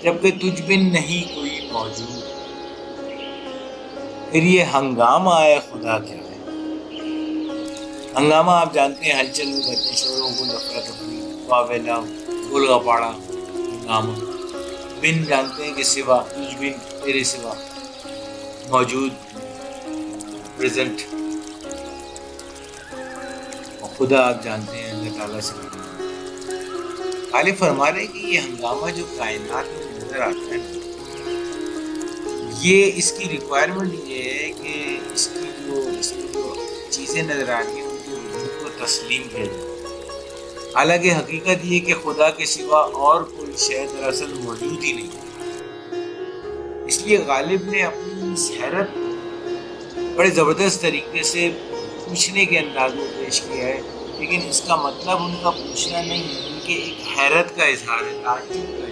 जबकि तुझ बिन नहीं कोई मौजूद। फिर ये हंगामा है खुदा क्या है। हंगामा आप जानते हैं, हलचल में करते शोरों को, अफरा तफरी, वावेला, गोलगपाड़ा, हंगामा। बिन जानते हैं कि सिवा, तुझ बिन, तेरे सिवा, मौजूद, प्रेजेंट। और खुदा आप जानते हैं अल्लाह ताला से खालिद फरमा रहे हैं कि ये हंगामा जो कायनात में नजर आता है, ये इसकी रिक्वायरमेंट ये है कि इसकी जो चीज़ें नजर आ रही हैं उनके वजूद को तस्लीम किया जाए। हालांकि हकीकत ये कि खुदा के सिवा और कोई शय दरअसल मौजूद ही नहीं। इसलिए गालिब ने अपनी इस हैरत बड़े ज़बरदस्त तरीके से पूछने के अंदाज में पेश किया है, लेकिन इसका मतलब उनका पूछना नहीं है, उनके एक हैरत का इजहार है, ताज्जुब का